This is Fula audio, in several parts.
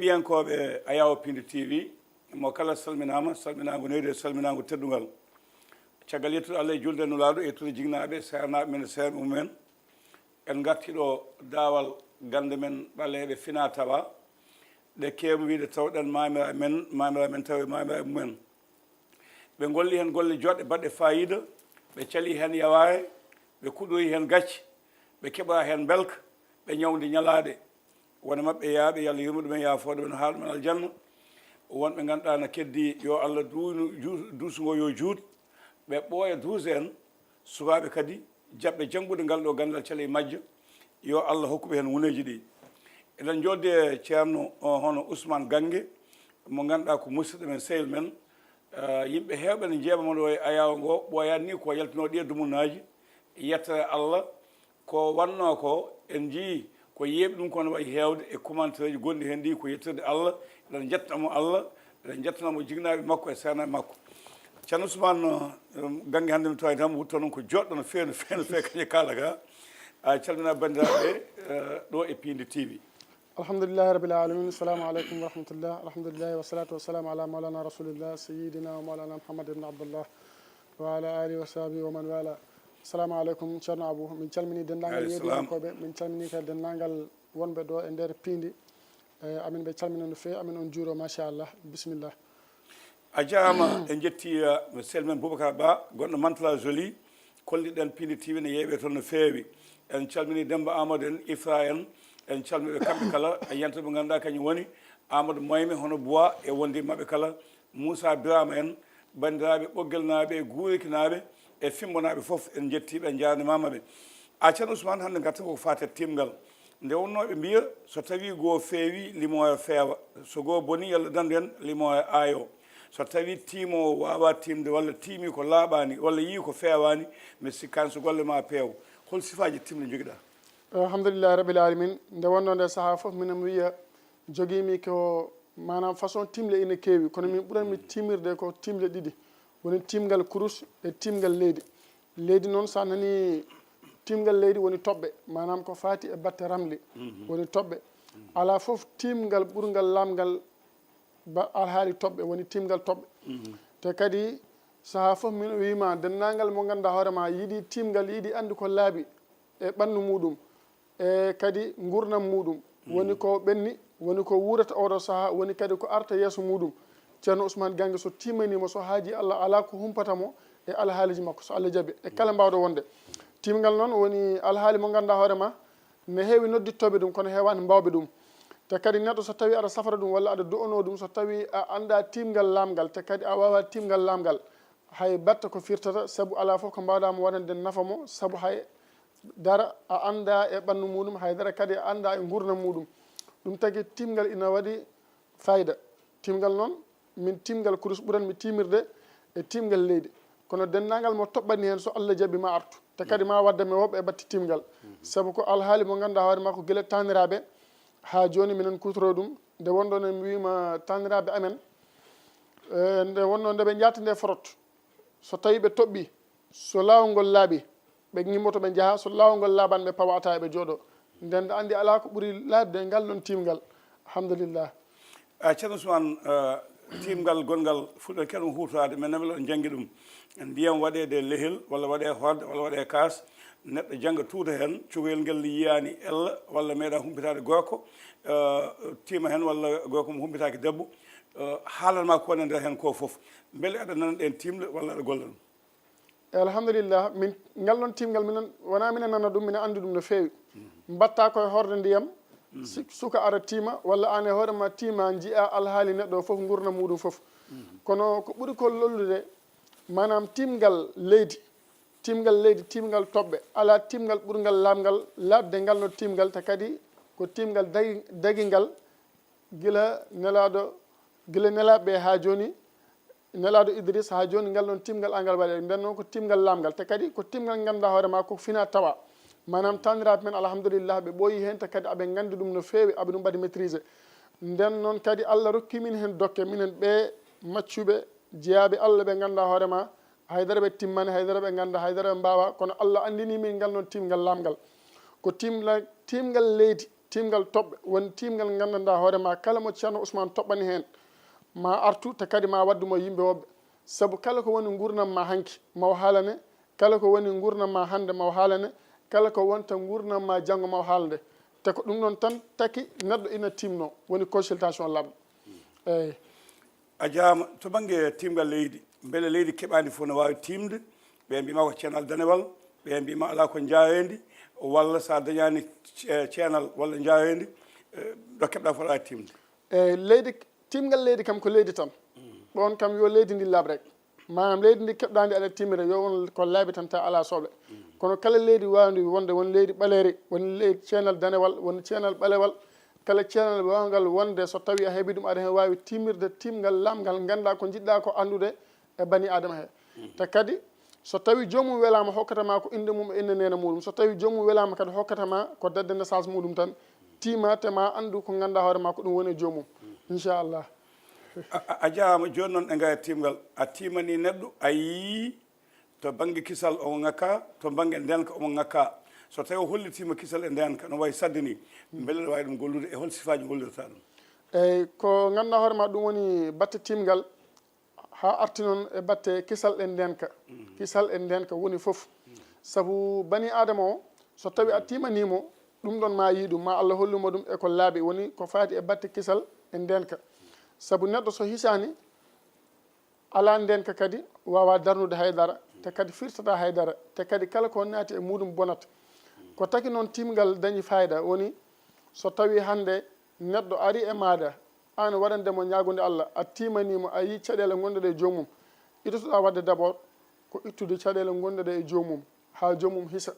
heɗiyankoɓe Ayaw Pindi TV mo kala salminama salminago neyde salminago teddugal caggal yettude Allah e julde nulaɗo yettude jignaɓe sernaɓe men seerɓe mumen en gartiɗo dawal gande men ɓaleɓe fina tawa ɗe keeɓo wiide tawɗen mamiraɓe men tawi mamiraɓe mumen ɓe golli hen golle joɗɗe baɗɗe fayida ɓe cali hen yawaye ɓe kuɗoyi hen gacce ɓe keɓa hen belka ɓe ñawde ñalaɗe wona mabɓe yaaɓe yo Allah yurmo ɗumen yaafode ɓen haala men aljanna wonɓe ganduɗa no keddi yo Allah duusugo yo juut ɓe ɓooya duuse en sukaɓe kadi jaɓɓe janggude ngal ɗo gandal caali majjo yo Allah hokkuɓe hen wuneji ɗi eɗen joddi e ceerno hono Ousmane Gangue mo ganduɗa ko musidɗo men sehil men yimɓe hewɓe ne jeeɓamo ɗo e Ayaw ngo ɓooyani ni ko yaltino ɗi e dumunaji yettere Allah ko wanno ko en jii ko yeeɓi ɗum kono wayi heewde e commentaire ji gonɗi hen ɗi ko yettirde Allah eɗen jettamo Allah eɗen jettanamo jignaɓe makko e sernaɓe makko ceerno Ousmane Gangue hannde mi tawi tan wutto noon ko joɗɗo no feewi no feewi no feewi kañum kala ka a calmina bandiraɓe ɗo e Pindi TV. alhamdulillahi rabbil alamin assalamu aleykum wa rahmatullah alhamdulillahi wa salatu wassalamu ala maulana rasulillah sayidina wa maulana Muhammad ibn Abdullah wa ala alihi wa sahbihi wa man wala assalamu aleykum ceerno Abou min calmini dendagal yeeɗiyankoɓe min calmini kadi dendagal wonɓe ɗo e nder Pindi amin ɓe calmina no feewi amin on juuro machallah bisimillah a jarama en jetti sel men Boubacar Ba gonɗo Mantala Joli kolliɗen Pindi TV ne yeeɓe toon no feewi en calmini Demba Amadou en Ifra en calmiɓe kamɓe kala e yentoɓe ganduɗa kañum woni Amadou Moyme hono Bois e wondi mabɓe kala Moussa Birama en bandiraɓe ɓoggel naɓe e guurikinaɓe e fimbonaɓe foof en jettiɓe en jarnimamaɓe a ceerno Ousmane hannde garta koko fate timgal nde wonnoɓe mbiya so tawi goo feewi limoyo feewa so goo boni Allah dandu en limoyo aayo so tawi tiimowo wawa timde walla tiimi ko laaɓani walla yii ko feewani mi sikkani so golle ma peew hol sifaji timde joguiɗa alhamdulillahi rabbil alamin nde wonno nde saaha foof minen mi wiya joguimi ko manam façon timle ina keewi kono min ɓuranmi timirde ko timle ɗiɗi woni timgal kurus e timgal leydi noon sa nani timgal leydi woni toɓɓe manam ko fati e batte ramli woni toɓɓe ala foof timgal ɓurgal lamgal alhaali toɓɓe woni timgal toɓɓe te kadi saaha foof min wima dennagal mo ganduɗa hoorema yiiɗi timgal yiiɗi andi ko laaɓi e ɓandu muɗum e kadi gurdam muɗum woni ko ɓenni woni ko wurata oɗo saaha woni kadi ko arta yeeso muɗum ceerno Ousmane Gangue so timmanima so haaji Allah ala ko humpatamo e alhaaliji makko so Allah jaaɓi e kala mbawɗo wonde timgal noon woni alhaali mo ganduɗa hoorema ne heewi noddittoɓe ɗum kono heewani mbawɓe ɗum te kadi neɗɗo so tawi aɗa safara ɗum walla aɗa du'ono ɗum so tawi a anda timgal lamgal te kadi a wawa timgal lamgal hay batta ko firtata saabu ala foof ko mbawɗamo waɗande nafa mo saabu hay dara a anda e ɓandu muɗum haydara kadi a anda e gurdam muɗum ɗum tagui timgal ina waɗi fayida timgal noon min timgal kurus ɓuranmi timirde e timgal leydi kono dendagal mo toɓɓani hen so Allah jaaɓi ma artu te kadi ma waddame woɓɓe e batte timgal saabu ko alhaali mo ganduɗa hoorema ko guila taniraɓe ha joni minen kutoro ɗum nde wonɗo ne mi wima taniraɓe amen nde wonno nde ɓe jaata nde forot so tawi ɓe toɓɓi so lawol ngol laaɓi ɓe gimmoto ɓe jaaha so lawol ngol laaɓani ɓe pawata eɓe jooɗo nden nde andi ala ko ɓuuri laabde ngal ɗon timgal alhamdulillah ceerno Ousmane timgal gongal fuɗɗo kene hutade mais namelo jangui ɗum ndiyam waɗede lehel walla waɗe horde walla waɗe kaas neɗɗo jangga tuuta hen cukoyel ngel yiyani ella walla meeɗa humpitade gorko tima hen walla gorko mo humpitaki debbo haalanma ko woni nder hen ko foof beele aɗa nana ɗen timle walla aɗa golla ɗum alhamdulillah min ngal ɗon timgal minen wona minen nana ɗum minen andi ɗum no feewi mbatta koye horde ndiyam suka ara tima walla an e hoorema tima jiiya alhaali neɗɗo foof gurna muɗum foof kono ko ɓuuri ko lollude manam timgal leydi timgal toɓɓe ala timgal ɓurgal lamgal labde ngal no timgal te kadi ko timgal daguigal guila nelaɓe ha joni nelaɗo Idriss ha joni ngal ɗon timgal angal waɗe nden noon ko timgal lamgal te kadi ko timgal ganduɗa hoorema ko fina tawa manam taniraɓe men alhamdulillah ɓe ɓooyi hen te kadi aɓe gandi ɗum no feewi aɓe ɗum mbaɗi maîtrisé nden noon kadi Allah rokki min hen dokke minen ɓe maccuɓe jeeyaɓe Allah ɓe ganduɗa hoorema haydara ɓe timmani haydara ɓe ganda haydara ɓe mbawa kono Allah andini min ngal noon timgal lamgal ko timgal leydi timgal toɓɓe woni timgal gandanɗa hoorema kala mo ceerno ousmane toɓɓani hen ma artu te kadi ma waddumo yimɓe woɓɓe saabu kala ko woni gurdam ma hanki maw haalane kala ko woni gurdam ma hande maw haalane kala ko wonta gurdam ma janggo maw haalde te ko ɗum ɗon tan taki neɗɗo ina timno woni consultation labɗo eyyi a jaama to banggue timgal leydi beele leydi keɓadi fof ne wawi timde ɓe mbima ko ceenal danewal ɓe mbima ala ko jawendi walla sa dañani ceenal walla jawendi ɗo keɓɗa fof aɗa timde eyyi leydi timgal leydi kam ko leydi tan ɗon kam yo leydi ndi laaɓ rek manam leydi ndi keɓɗandi aɗa timmira yo won ko laaɓi tan ta ala soble kono kala leydi wawdi wonde won leydi ɓaleri woni leydi ceenal danewal woni ceenal ɓalewal kala ceenal wawngal wonde so tawi a heeɓi ɗum aɗa hen wawi timmirde timgal lamgal ganduɗa ko jiɗɗa ko andude e bani adama he te kadi so tawi jomum welama hokkatama ko inde mum e inde nene muɗum so tawi jomum welama kadi hokkatama ko dadde naissance muɗum tan tima te ma andu ko ganduɗa hoorema ko ɗum woni jomum inchallah a jaama joni noon ɗe gaya timgal a timani neɗɗo a yii to banggue kisal omo ngakka to banggue ndenka omo ngakka so tawi o hollitima kisal e ndenka no wawi sadde ni beele ne wawi ɗum gollude e hol sifaji gollirta ɗum eyyi ko ganduɗa hoorema ɗum woni batte timgal ha arti noon e batte kisal e ndenka kisal e ndenka woni foof saabu bani adama o so tawi a timanimo ɗum ɗon ma yi ɗum ma Allah holluma ɗum eko laaɓi woni ko faati e batte kisal e ndenka saabu neɗɗo so hisani ala ndenka kadi wawa darnude haydara te kadi firtata haydara te kadi kala ko naati e muɗum bonata ko taki noon timgal dañi fayida woni so tawi hande neɗɗo ari e maɗa an waɗandemo ñagude Allah a timanimo a yi caɗele gonɗeɗe e jomum itotoɗa wadde d' abord ko ittude caɗele gonɗeɗe e jomum ha jomum hisa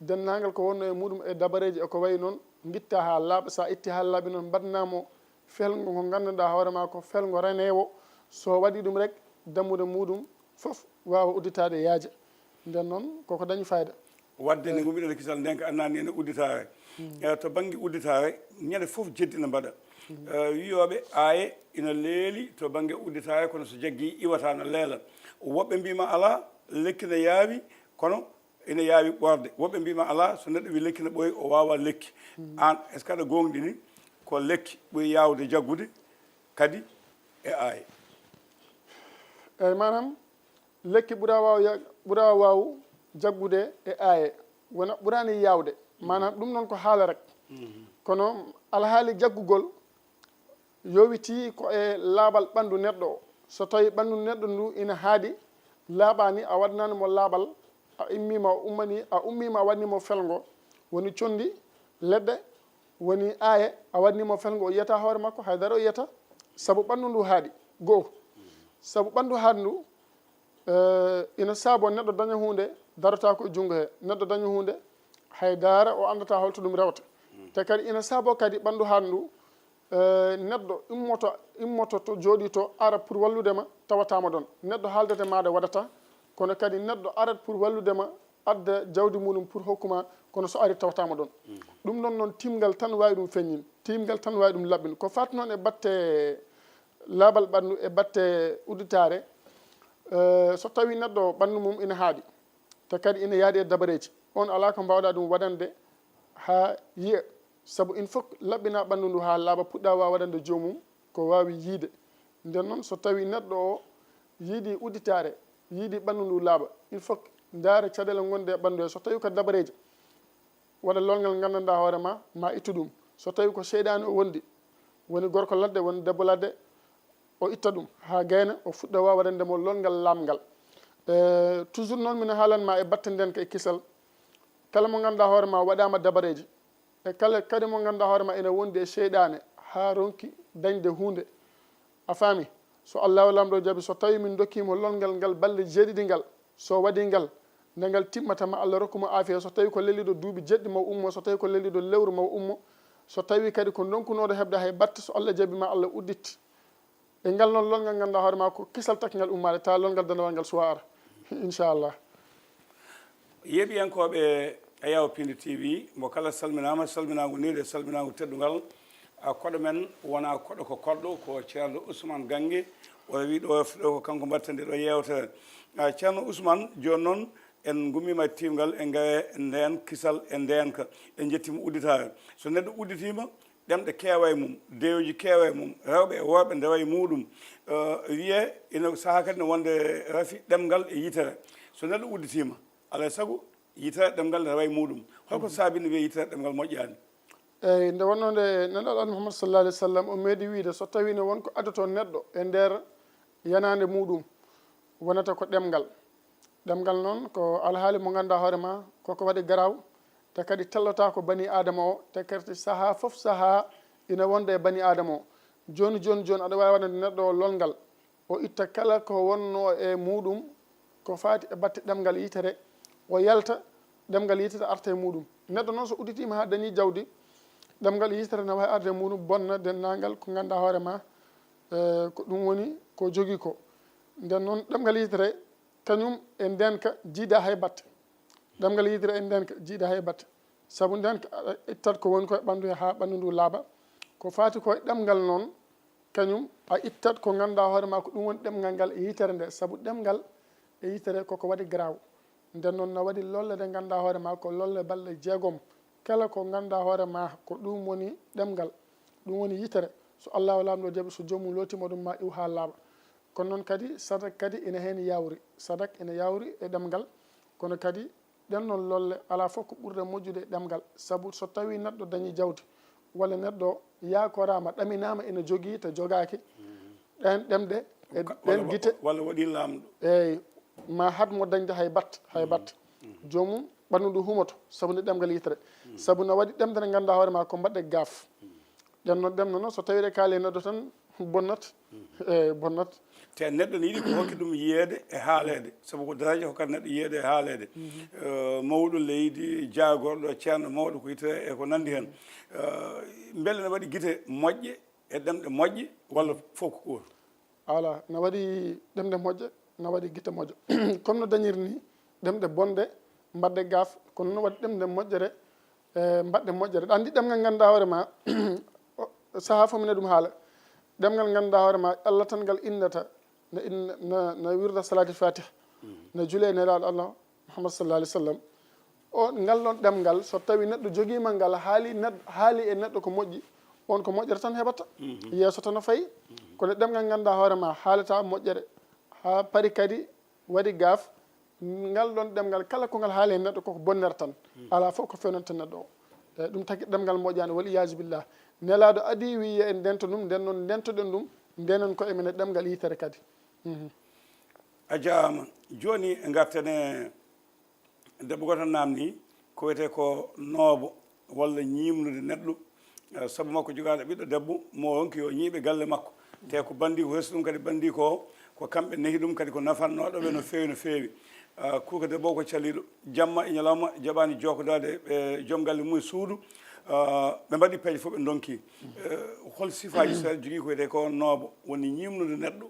dennagal ko wonno e muɗum e dabareji eko wayi noon guitta ha laaɓa sa itti ha laaɓi noon mbaɗnamo felgo ko ganduɗa hoorema ko felgo renewo so waɗi ɗum rek dammude muɗum foof wawa udditade yaaja nden noon koko dañi fayida wadde ne gummiɗen kisal ndenka annani ene udditare to banggue udditare ñande foof jeddi ne mbaɗa wiyoɓe aaye ina leeli to banggue udditare kono so jaggui iwata no leela woɓɓe mbima ala lekki ne yaawi kono ina yaawi ɓorde woɓɓe mbima ala so neɗɗo wi lekki ne ɓooyi o wawa lekki an est ce que aɗa gonɗini ko lekki ɓoyi yawde jaggude kadi e aaye eyyi manam lekki ɓuura waw jaggude e aaye wona ɓuurani yawde manam ɗum noon ko haala rek kono alhaali jaggugol yowiti ko e laaɓal ɓandu neɗɗo o so tawi ɓandu neɗɗo ndu ina haadi laaɓani a waɗnanimo laaɓal a immima a ummima a waɗnimo felgo woni condi leɗɗe woni aaye a waɗnimo felgo o yiyata hoore makko haydara o yiyata saabu ɓandu ndu haaɗi goho saabu ɓandu haadi ndu ina saabo neɗɗo daña hunde darata ko e junggo he neɗɗo daña hunde haydara o andata holto ɗum rewta te kadi ina saabo kadi ɓandu haadi ndu neɗɗo immoto to jooɗi to ara pour walludema tawatama ɗon neɗɗo haaldete maɗa waɗata kono kadi neɗɗo arat pour walludema adda jawdi muɗum pour hokkuma kono so ari tawatama ɗon ɗum ɗon noon timgal tan wawi ɗum feññin timgal tan wawi ɗum laɓɓin ko fati noon e batte laaɓal ɓandu e batte udditare so tawi neɗɗo ɓandu mum ina haaɗi te kadi ina yaadi e dabareji on ala ko mbawɗa ɗum waɗande ha yiya saabu il faut laɓɓina ɓandu ndu ha laaɓa puɗɗa wawa waɗande jomum ko wawi yiide nden noon so tawi neɗɗo o yiiɗi udditare yiiɗi ɓandu ndu laaɓa il faut ndaara caɗele gonɗe e ɓandu he so tawi ko dabareji waɗa lolngal gandanɗa hoorema ma ittu ɗum so tawi ko seyɗani o wondi woni gorko ladde woni debbo ladde o itta ɗum ha gayna o fuɗɗa wawa waɗandemo lolngal lamgal toujours noon mina haalanma e batte ndenka e kisal kala mo ganduɗa hoorema waɗama dabareji e kala kadi mo ganduɗa hoorema ene wondi e seyɗane ha ronki dañde hunde a faami so allahu lamɗo jaaɓi so tawi min dokkimo lolngal ngal balɗe jeeɗiɗi ngal so waɗi ngal nde ngal timmatama Allah rokkuma afiya so tawi ko lelliɗo duuɓi jeɗɗi maw ummo so tawi ko lelliɗo lewru maw ummo so tawi kadi ko donkunoɗo heɓde hay batte so Allah jaaɓima Allah udditti e ngal noon lolngal ganduɗa hoorema ko kisal taki ngal ummade ta lolngal danawal ngal suwa ara inchallah yeeɓiyankoɓe Ayaw-Pinde TV mo kala salminama salminago neyɗo e salminago teddugal koɗo men wona koɗo ko koɗɗo ko ceerno Ousmane Gangue o wi ɗo ko kanko mbattande ɗo yewtere ceerno Ousmane joni noon en gummima timgal e gawe nden kisal e ndenka en jettima udditare so neɗɗo udditima ɗemɗe keewa e mum dewoji keewa e mum rewɓe e worɓe ndewa e muɗum wiye ina saaha kadi ne wonde rafi ɗemgal e yitere so neɗɗo udditima alay saago yitere ɗemgal ne rewa e muɗum holko saabi ne wiye yitere ɗemgal moƴƴani eyyi nde wonno nde neɗɗo Muhammad sallallahu alaihi wasallam o meeɗi wiide so tawi ne wonko addoto neɗɗo e nder yanade muɗum wonata ko ɗemgal ɗemgal noon ko alhaali mo ganduɗa hoore ma koko waɗi garaw te kadi tellota ko bani adama o te kadi saaha foof saaha ina wonda e bani adama o joni aɗa wawi waɗande neɗɗo o lolngal o itta kala ko wonno e muɗum ko faati e batte ɗemgal yitere o yalta ɗemgal yitere arta e muɗum neɗɗo noon so udditima ha dañi jawdi ɗemgal yitere ne wawi arde e muɗum bonna dennagal ko ganduɗa hoore ma ko ɗum woni ko jogui ko nden noon ɗemgal yitere kañum e ndenka jiida hay batte ɗemgal yitere e ndenka jiida hay batte saabu ndenka ittat ko woni koye ɓandu he ha ɓandu ndu laaɓa ko faati koye ɗemgal noon kañum a ittat ko ganduɗa hoore ma ko ɗum woni ɗemgal ngal e yitere nde saabu ɗemgal e yitere koko waɗi graw nden noon no waɗi lolle nde ganduɗa hoore ma ko lolle balɗe jeegom kala ko ganduɗa hoore ma ko ɗum woni ɗemgal ɗum woni yitere so allahu lamɗo jaaɓi so jomum lootima ɗum ma iw ha laaɓa kono noon kadi sadak kadi ina hen yawri sadak ina yawri e ɗemgal kono kadi ɗennon lolle ala fof ko ɓurde moƴƴude e ɗemgal saabu so tawi neɗɗo dañi jawdi walla neɗɗo yakorama ɗaminama ene jogui te jogaki ɗen ɗemɗe e ɗen guite walla waɗi lamɗo eyyi ma hadmo dañde hay batte jomum ɓandu ndu humoto saabu nde ɗemgal yitere saabu no waɗi ɗemde nde ganduɗa hoore ma ko mbaɗɗe gaaf ɗennon ɗemno noon so tawi ɗe kaali e neɗɗo tan bonnat eyyi bonnat te neɗɗo ne yiiɗi ko hokki ɗum yiyeede e haalede sabu ko daraja hokkata neɗɗo yiyeede e haalede mawɗo leydi jagorɗo ceerno mawɗo ko yitere e ko nandi hen beele ne waɗi guite moƴƴe e ɗemɗe moƴƴe walla fof ko goto ala ne waɗi ɗemɗe moƴƴe ne waɗi guite moƴƴe comme no dañiri ni ɗemɗe bonde mbadde gaaf kono no waɗi ɗemɗe moƴƴere e mbaɗɗe moƴƴere ɗa andi ɗemgal ganduɗa hoore ma saaha fof mine ɗum haala ɗemgal ganduɗa hoore ma Allah tan ngal innata no wirda salati fatiha no juule nelaɗo Allah Muhammad sallallahu alaihi wasallam o ngal ɗon ɗemgal so tawi neɗɗo joguima ngal haali e neɗɗo ko moƴƴi on ko moƴƴere tan heɓata yeeso tan no fayi kono ɗemgal ganduɗa hoore ma haalata moƴƴere ha paari kadi waɗi gaaf ngal ɗon ɗemgal kala ko ngal haali e neɗɗo koko bonnere tan ala fof ko fewnanta neɗɗo o eyyi ɗum tagui ɗemgal moƴƴani wal iyasu billah nelaɗo adi wiye en ndento ɗum nden noon ndentoɗen ɗum ndenen ko emene ɗemgal yitere kadi a jarama joni gartene debbo goto namni ko wiyete ko noobo walla ñimnude neɗɗo saabu makko jogaɗo ɓiɗɗo debbo mo wonki yo ñiiɓe galle makko te ko bandi ko hesi ɗum kadi bandi ko kamɓe nehi ɗum kadi ko nafannoɗoɓe no fewi no fewi kuka debbo ko caliɗo jamma e ñalawma jaɓani jokodade ɓe joom galle mum e suudu ɓe mbaɗi peeje fof ɓe donki hol sifaji so jogui ko wiyete ko noobo woni ñimnude neɗɗo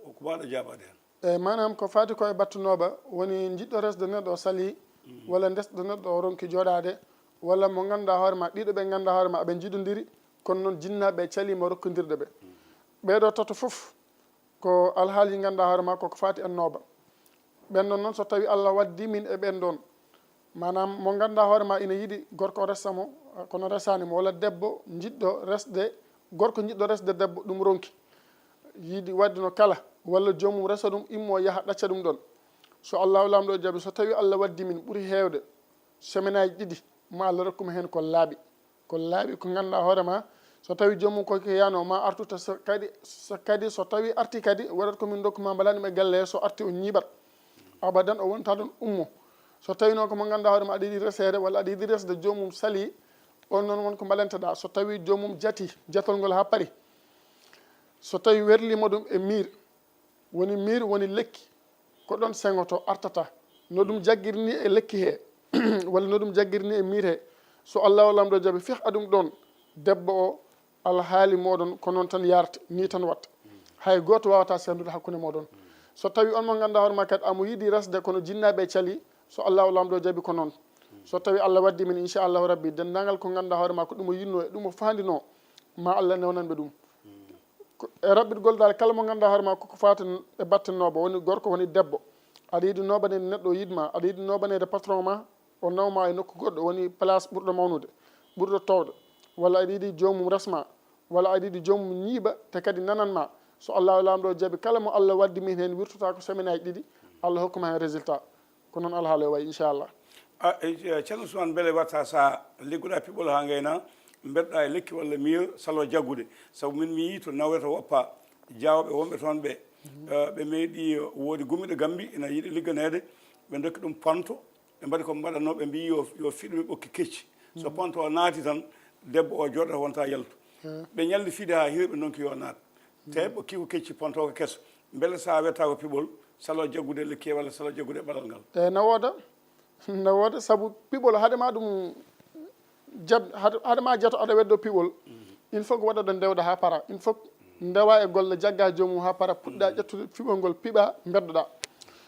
ko mbaɗo jaabade hen eyyi manam ko fati ko e battunoɓa woni jiɗɗo resde neɗɗo o saali walla desɗo neɗɗo o ronki joɗade walla mo ganduɗa hoore ma ɗiɗo ɓe ganduɗa hoore ma ɓe jiɗodiri kono noon jinnaɓe calima rokkodirde ɓe ɓeɗo toto foof ko alhaali ganduɗa hoore ma koko fati en nooba ɓen ɗon noon so tawi Allah waddi min e ɓen ɗon manam mo ganduɗa hoore ma ina yiiɗi gorko o resamo kono resanimo walla debbo jiɗɗo resde gorko jiɗɗo resde debbo ɗum ronki yiiɗi waddino kala walla jomum resa ɗum immo yaaha ɗacca ɗum ɗon so allahu lamɗo jaaɓi so tawi Allah waddi min ɓuuri hewde semaine aji ɗiɗi ma Allah rokkuma hen ko laaɓi ko ganduɗa hoore ma so tawi jomum koke yano ma artuta kadi so tawi arti kadi waɗat komin dokkuma mbaɗanima e galle he so arti o ñiiɓat abadan o wonta ɗon ummo so tawi noon komo ganduɗa hoore ma aɗa yiiɗi resede walla aɗa yiiɗi resde jomum saali on noon wonko mbalenteɗa so tawi jomum jati jatol ngol ha paari so tawi werlima ɗum e miir woni lekki ko ɗon sengoto artata no ɗum jagguirni e lekki he walla no ɗum jagguirni e miir he so allahu lamɗo jaaɓi fih aɗum ɗon debbo o alhaali moɗon ko noon tan yarta ni tan watta hay goto wawata sendude hakkude moɗon so tawi on mo ganduɗa hoore ma kadi amo yiiɗi resde kono jinnaɓe caali so allahu lamɗo jaaɓi ko noon so tawi Allah waddi min inchallahu rabbi dendagal ko ganduɗa hoore ma ko ɗum o yinno e ɗum o fandino ma Allah newnanɓe ɗum e raɓɓitgol dal kala mo ganduɗa hoore ma koko fati e battannoɓe woni gorko woni debbo aɗa yiɗi nobanede neɗɗo yidma aɗa yiɗi nobanede patron ma o nawma e nokku goɗɗo woni place ɓurɗo mawnude ɓurɗo towde walla aɗa yiɗi jomum resma walla aɗa yiɗi jomum ñiiɓa te kadi nananma so allahu lamɗo jaaɓi kala mo allah waddi min hen wirtota ko semaine aji ɗiɗi allah hokkuma hen résultat ko noon alhaala o wayi inchallah ceerno Ousmane beele watta sa liggoɗa piɓɓol ha gayna mbeɗɗa e lekki walla miyo salo jaggude saabu min mi yi to nawre to woppa jawɓe wonɓe toon ɓe ɓe meeɗi woodi gummiɗo Gambi ina yiiɗi ligganede ɓe dokki ɗum ponto ɓe mbaɗi ko mbaɗatno ɓe mbi yo fiɗumi ɓokki kecci so ponto o naati tan debbo o joɗata wonta yaltu ɓe ñalli fiide ha hiiɓe donki yo naat te ɓokki ko kecci ponto ko kesso beele sa wetta ko piɓol salo jaggude lekki walla salo jaggude ɓaɗal ngal eyyi ne wooda saabu piɓol haadema ɗum haadema jeeto aɗa weddo piɓol il faut ko waɗa ɗo ndewɗa ha para il faut ndewa e golle jagga jomum ha para puɗɗa ƴettude piɓol ngol piiɓa beddoɗa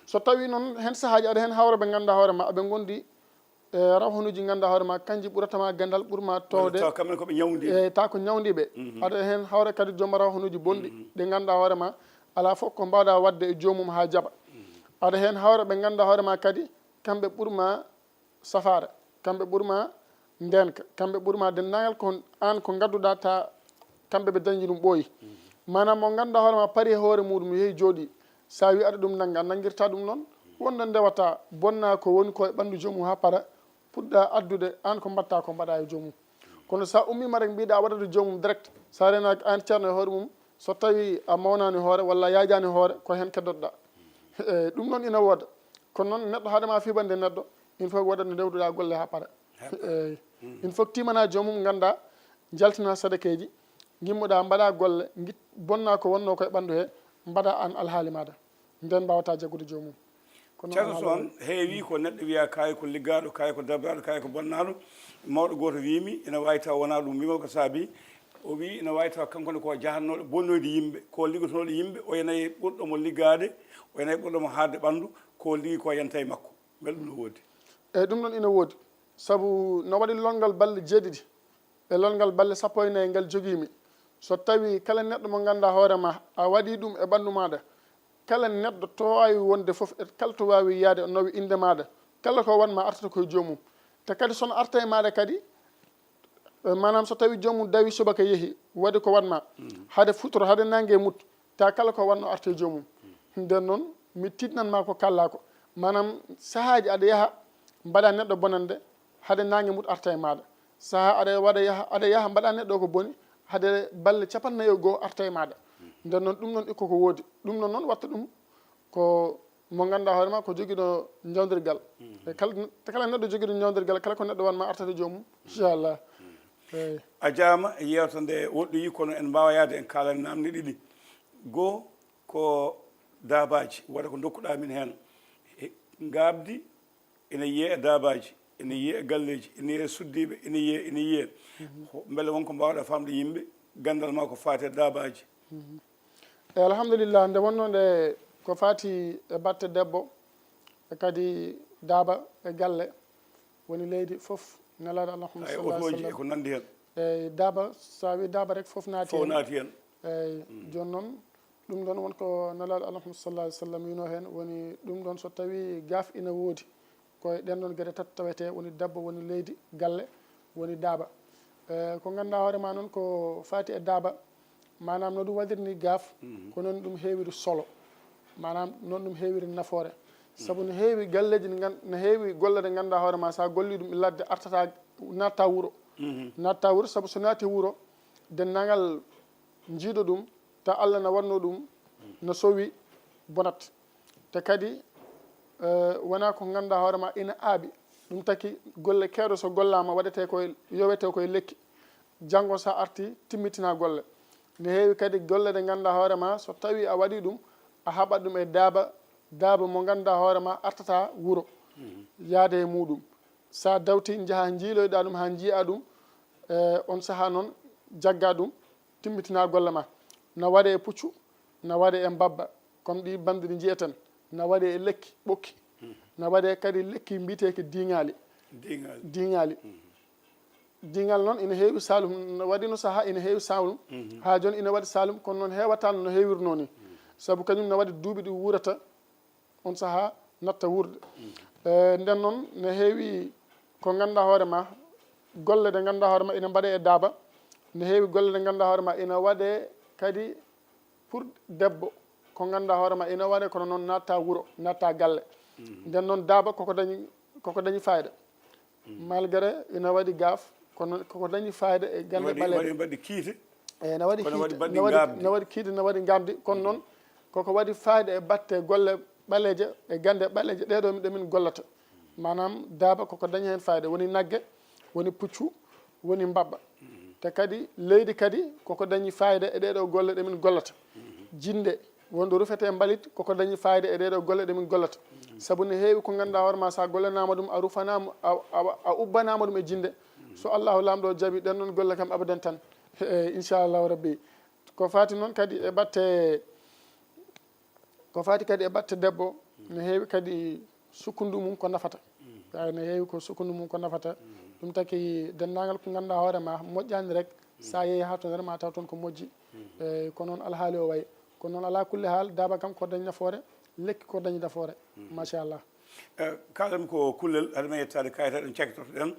so tawi noon hen saahaji aɗa hen hawra ɓe ganduɗa hoorema aɓe gondi e rawhanuji ganduɗa hoorema kanji ɓuuratama gandal ɓuurma towde kamɓe koɓe ñawdi e ta ko ñawdiɓe aɗa hen hawra kadi joom rawhanuji bonɗi ɗi ganduɗa hoorema ala foof ko mbawɗa wadde e jomum ha jaaɓa aɗa hen hawra ɓe ganduɗa hoorema kadi kamɓe ɓuurma safara kamɓe ɓuurma ndenka kamɓe ɓuurma dendagal ko an ko gadduɗa ta kamɓe ɓe dañi ɗum ɓooyi manam mo ganduɗa hoorema paari e hoore muɗum yeehi jooɗi sa wi aɗa ɗum nagga nanguirta ɗum noon wonno ndewata bonna ko woni ko e ɓandu jomum ha para puɗɗa addude an ko mbatta ko mbaɗa e jomum kono sa ummima rek mbiɗa waɗata jomum direct sa renaki an ceerno e hoore mum so tawi a mawnani hoore walla yajani hoore ko hen keddotoɗa eyyi ɗum noon ina wooda kono noon neɗɗo haadema fiɓande neɗɗo il faut waɗata ndewduɗa golle ha para eyyi il faut timana jomum ganda jaltina sadakeji gimmoɗa mbaɗa golle bonna ko wonno koye ɓandu he mbaɗa an alhaali maɗa nden mbawata jaggude jomum ceerno Ousmane heewi ko neɗɗo wiya kayi ko liggaɗo kayi ko dabbaɗo kayi ko bonnaɗo mawɗo goto wimi ina wawi taw wona ɗum wima ko saabi o wi ina wawi taw kankone ko jahannoɗo bonnoyde yimɓe ko liggotoɗo yimɓe o yenayi ɓurɗomo liggade o yenayi ɓurɗomo hadde ɓandu ko liggi ko yanta e makko beele ɗum no woodi eyyi ɗum noon ina woodi saabu no waɗi lolngal balle jeeɗiɗi e lolngal balle sappo e nayyi ngal joguimi so tawi kala neɗɗo mo ganduɗa hoorema a waɗi ɗum e ɓandu maɗa kala neɗɗo to wawi wonde foof e kala to wawi yaade nawi inde maɗa kala ko wanma artata koye jomum te kadi sono arta e maɗa kadi manam so tawi jomum dawi subaka yeehi waɗi ko wanma haade futoro haade nangue mutto ta kala ko wanno arte jomum nden noon mi titnanma ko kalla ko manam sahaji aɗa yaaha mbaɗa neɗɗo bonande haade nangue mutto arta e maɗa saaha aɗa yaaha mbaɗa neɗɗo ko boni haade balle capannayyi e goho arta e maɗa nden noon ɗum noon ikko ko woodi ɗum noon noon watta ɗum ko mo ganduɗa hoorema ko joguiɗo jawdirgal e kala neɗɗo joguiɗo jawdirgal kala ko neɗɗo wanma artata jomum inchallah eyyi a jaama yewta nde woɗɗoyi kono en mbawa yaade en kalani namde ɗiɗi goho ko dabaji waɗa ko dokkuɗa min hen gabdi ene yiiye e dabaji ene yiiye e galleji ene yiiye e suddiɓe ene yiiye beele wonko mbawɗa famde yimɓe gandal ma ko fati e dabaji eyyi alhamdulillah nde wonno nde ko fati e batte debbo e kadi daaba e galle woni leydi foof nelaɗo Allah Muhammad sallallahu alaihi wasallam ko nandi hen eyyi daaba sa wi daaba rek foof naati hen eyyi joni noon ɗum ɗon wonko nelaɗo Allah Muhammad sallallahu alaihi wasallam wino hen woni ɗum ɗon so tawi gaaf ina woodi koye ɗen ɗon gueɗe tati tawete woni debbo woni leydi galle woni daaba ko ganduɗa hoorema noon ko fati e daaba manam no ɗum waɗirni gaaf ko noon ɗum heewiri solo manam noon ɗum heewiri nafoore saabu no heewi galleji no heewi golle ɗe ganduɗa hoorema sa golli ɗum ladde artata natta wuuro natta wuuro saabu so naati wuuro dennagal jiiɗo ɗum ta Allah no wanno ɗum no sowi bonat te kadi wona ko ganduɗa hoorema ina aaɓi ɗum taki golle kewɗe so gollama waɗete koye yowete koye lekki janggo sa arti timmitina golle ne heewi kadi golle ɗe ganduɗa hoorema so tawi a waɗi ɗum a haɓat ɗum e daaba mo ganduɗa hoorema artata wuuro yaade e muɗum sa dawti jaaha jiiloyɗa ɗum ha jiiya ɗum on saaha noon jagga ɗum timmitina golle ma na waɗe e puccu na waɗe e mbabba comme ɗi bande ɗi jiyeten na waɗe e lekki ɓokki na waɗe kadi lekki mbiteki diŋali diŋal noon ina heewi salum no waɗino saaha ina heewi salum ha joni ina waɗi salum kono noon hewatano no heewirno ni saabu kañum no waɗi duuɓi ɗi wurata on saaha natta wurde nden noon ne heewi ko ganduɗa hoore ma golle ɗe ganduɗa hoore ma ina mbaɗe e daaba ne heewi golle ɗe ganduɗa hoore ma ina waɗe kadi pour debbo ko ganduɗa hoore ma ina waɗe kono noon natta wuuro natta galle nden noon daaba koko dañi fayida malgré ina waɗi gaaf kono koko dañi fayida e gande ɓaleɗe waɗi kiite eyyi ne waɗi kiide ne waɗi gamdi kono noon koko waɗi fayida e batte golle ɓaleje e gande ɓaleje ɗeɗo ɗemin gollata manam daaba koko dañi hen fayida woni naggue woni puccu woni mbabba te kadi leydi kadi koko dañi fayida e ɗeɗo golle ɗemin gollata jinde wonɗo rufete mbalit koko dañi fayida e ɗeɗo golle ɗemin gollata saabu ne heewi ko ganduɗa hoorema sa gollanama ɗum a rufanama a ubbanama ɗum e jinde so allahu lamɗo jaaɓi ɗen noon golle kam abadan tan inchallahu rabbi ko fati noon kadi e batte debbo ne heewi kadi sukkundu mum ko nafata ne heewi ko sukkundu mum ko nafata ɗum taki dendagal ko ganduɗa hoorema moƴƴani rek sa yeehi ha to nder ma taw toon ko moƴƴi ko noon alhaali o wayi ko noon ala kulli haal daaba kam ko dañi nafoore lekki ko dañi nafoore machallah kalam ko kullel aɗa yettade kayita ɗen cakkitotoɗen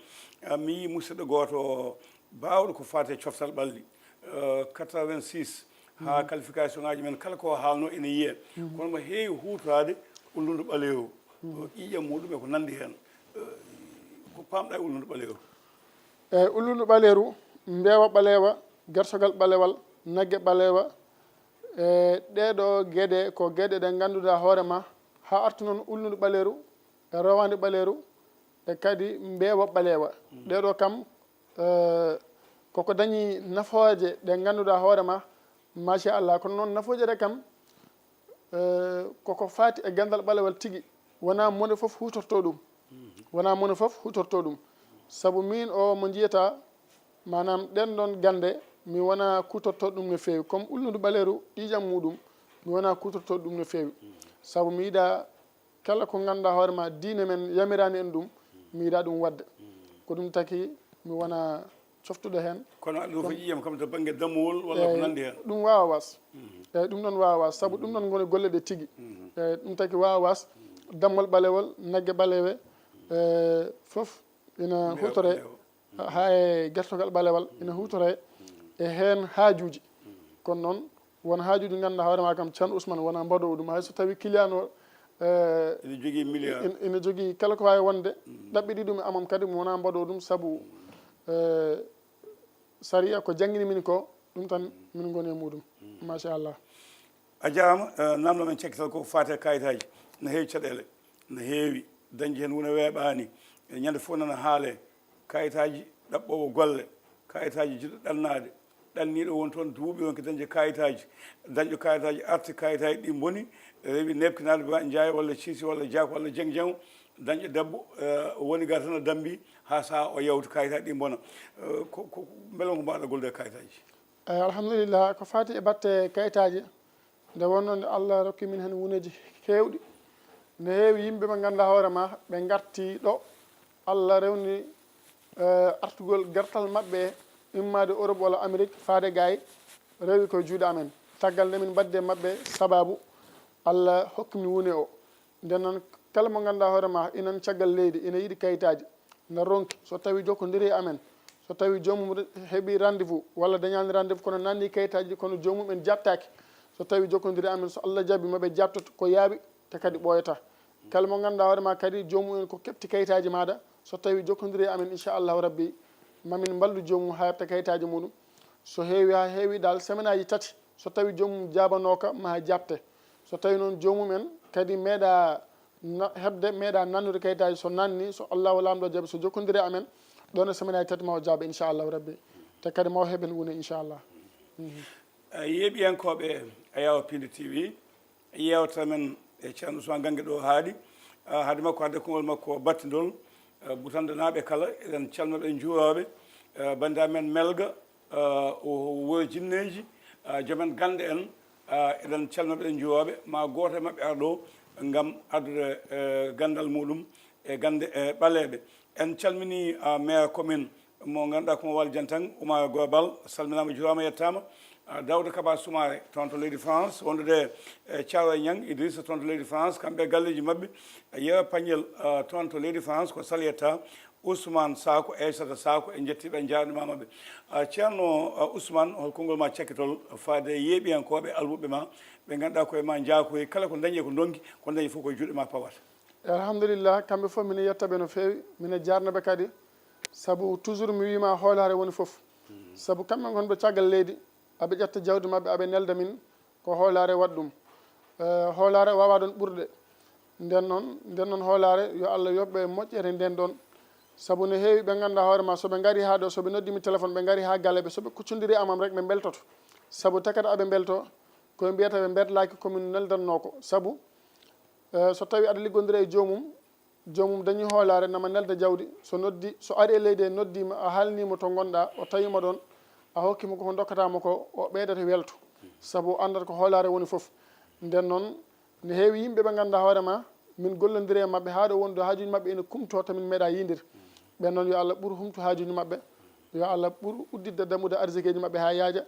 mi yi musidɗo goto bawɗo ko fate coftal ɓalli 86 ha qualification ngaji men kala ko haalno ene yiiye kono mo heewi hutorade ulludu ɓaleewo ƴiƴam muɗum e ko nandi hen ko pamɗa e ulludu ɓaleewo eyyi ulludu ɓaleeru mbewa ɓaleewa gertogal ɓalewal naggue ɓaleewa ɗeɗo gueɗe ko gueɗe ɗe ganduɗa hoorema ha artu noon ulludu ɓaleeru e rowande ɓaleeru e kadi mbewa ɓaleewa ɗeɗo kam koko dañi nafooje ɗe ganduɗa hoorema machallah kono noon nafooje ɗe kam koko fati e gandal ɓalewal tigui wona mone foof hutorto ɗum wona mone foof hutorto ɗum saabu min o mo jiyata manam ɗen ɗon gande mi wona kutorto ɗum no fewi comme ulnudu ɓaleeru ƴiƴam muɗum mi wona kutorto ɗum no fewi saabu mi yiiɗa kala ko ganduɗa hoorema diine men yamirani en ɗum mi yiiɗa ɗum wadde ko ɗum taki mi wona coftuɗo hen kono aɗa ɗo ko ƴiƴam kam to banggue dammowol walla ko nandi hen ɗum wawa was eyyi ɗum ɗon wawa was saabu ɗum ɗon goni golle ɗe tigui eyyi ɗum taki wawa was dammol ɓalewol naggue ɓalewe foof ina hutore ha e guertogal ɓalewal ina hutore e hen haajuji kono noon won haajuji ganduɗa hoorema kam Thiane Ousmane wona mbaɗowo ɗum hayso tawi client o ene jogui milliard ina jogui kala ko wawi wonde ɗaɓɓiɗi ɗum e amam kadi mi wona mbaɗowo ɗum saabu saria ko jangguini min ko ɗum tan min goni e muɗum machallah a jarama namdo men cekkital ko fate kayitaji ne heewi caɗele ne heewi dañde hen wona weeɓani ñande fof nana haale kayitaji ɗaɓɓowo golle kayitaji jiɗɗo ɗannade ɗanniɗo won toon duuɓi wonko dañde kayitaji dañɗo kayitaji arti kayitaji ɗi boni rewi nebkinade ba jeeya walla siisi walla jaako walla jeng jengo dañƴo debbo woni gar tan o dambi ha saha o yawta kayitaji ɗi bona ko beele ko mbaɗa golde kayitaji eyyi alhamdulillah ko fati e batte kayitaji nde wonno nde Allah rokki min hen wuneji kewɗi ne heewi yimɓe ɓe ganduɗa hoorema ɓe garti ɗo Allah rewni artugol gartal mabɓe immade Europe walla Amérique faade gaay rewi koye juuɗe amen caggal nde min mbadde mabɓe sababu Allah hokkimi wune o nden noon kala mo ganduɗa hoorema inan caggal leydi ina yiiɗi kayitaji ne ronki so tawi jokkodiri e amen so tawi jomum heeɓi rendez-vous walla dañani rendez-vous kono nanni kayitaji kono jomum en jattaki so tawi jokkodiri amen so Allah jaaɓi maɓe jattoto ko yaaɓi te kadi ɓooyata kala mo ganduɗa hoorema kadi jomum en ko kepti kayitaji maɗa so tawi jokkodiri amen inchallahu rabbi mamin mballu jomum ha heɓta kayitaji muɗum so heewi ha heewi dal semaine aji tati so tawi jomum jabanoka ma jabte so tawi noon jomum en kadi meeɗa hebde meeɗa nannude kayitaji so nanni so allahu lamɗo jaaɓi so jokkodiri amen ɗon e semaine aji tati ma o jaaɓa inchallahu rabbi te kadi ma o heɓen wone inchallah yeeɓiyankoɓe a yawa Pinde TV yewta men e Thiane Ousmane Gangue ɗo haaɗi haade makko hadde kongol makko battidol butande naaɓe kala eɗen calnoɗo e juuroɓe bandiraɓe men melga wuro jinneji joomen gande en eɗen calnoɓe e juuroɓe ma goto e mabɓe ara ɗo gam addude gandal muɗum e gande e ɓaleɓe en calmini maire commune mo ganduɗa komo Wally Diantang Oumar Gobal salminama juurama yettama Dawda Kaba Soumaré toon to leydi France wondude Thiaroye Niang Idrissa toon to leydi France kamɓe galleji maɓɓe yeewa pañel toon to leydi France ko saliyata Ousmane Sako Aissata Sako e jettiɓe jaarnima maɓɓe ceerno Ousmane hol konngol ma cakkitol faade yeeɓiyankoɓe alɓuɓe ma ɓe ganduɗa koye ma jaakoyi kala ko dañi ko donki ko dañi fof koye juuɗe ma pawata. alhamdulillah kamɓe fof mine yettaɓe no feewi mine jarnaɓe kadi saabu toujours mi wima hoolare woni fof saabu kamɓe gonɓe caggal leydi aɓe ƴetta jawdi mabɓe aɓe nelda min ko hoolare waɗi ɗum hoolare wawa ɗon ɓurde nden noon hoolare yo Allah yoɓɓe moƴƴere nden ɗon saabu no heewi ɓe ganduɗa hoorema soɓe gaari ha ɗo soɓe noddimi téléphone ɓe gaari ha galle ɓe soɓe kuccodiri amam rek ɓe beltoto saabu takata aɓe belto koye mbiyata ɓe berlaki komin neldanno ko saabu so tawi aɗa liggodira e jomum dañi hoolare nama nelda jawdi so noddi so ari e leydi e noddima a haalnimo to gonɗa o tawima ɗon a hokkimo koko dokkatama ko o ɓeydata welto saabu andata ko hoolare woni foof nden noon ne heewi yimɓe ɓe ganduɗa hoorema min gollodiri e mabɓe ha ɗo woni ɗo hajuji mabɓe ene kumto tamin meeɗa yiidir ɓen noon yo Allah ɓuur humtu hajuji mabɓe yo Allah ɓuur uddidde dammude arsigueji mabɓe ha yaaja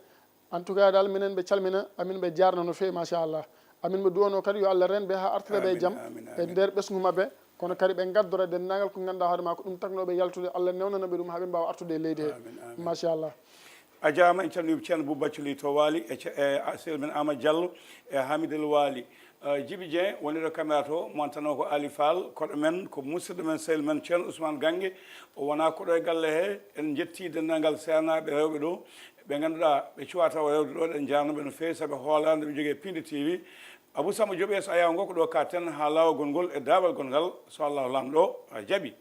en tout cas dal minen ɓe calmina amin ɓe jarna no fewi machallah amin ɓe duwono kadi yo Allah renɓe ha artiraɓe e jaam e nder ɓesgu mabɓe kono kadi ɓe gaddora dennagal ko ganduɗa hoorema ko ɗum taknoɓe yaltude Allah newnanaɓe ɗum haaɓe mbawa artude e leydi he machallah a jarama en calmini ceerno Boubou Bathily to Waali e sehil men Amadou Diallo e Hamidel Waali Djiby Dieng woni ɗo caméra to montano ko Ali Fall koɗo men ko musidɗo men sehil men ceerno Ousmane Gangue o wona koɗo e galle he en jetti dennagal seernaɓe rewɓe ɗo ɓe ganduɗa ɓe cuwata o rewde ɗo ɗen jarnoɓe no fewi saabi hoolade ɓe jogui Pinde TV Abou Samba Diop so ayaw ngo ko ɗo ka ten ha lawol ngol e daɓal gongal so Allah lamɗo jaaɓi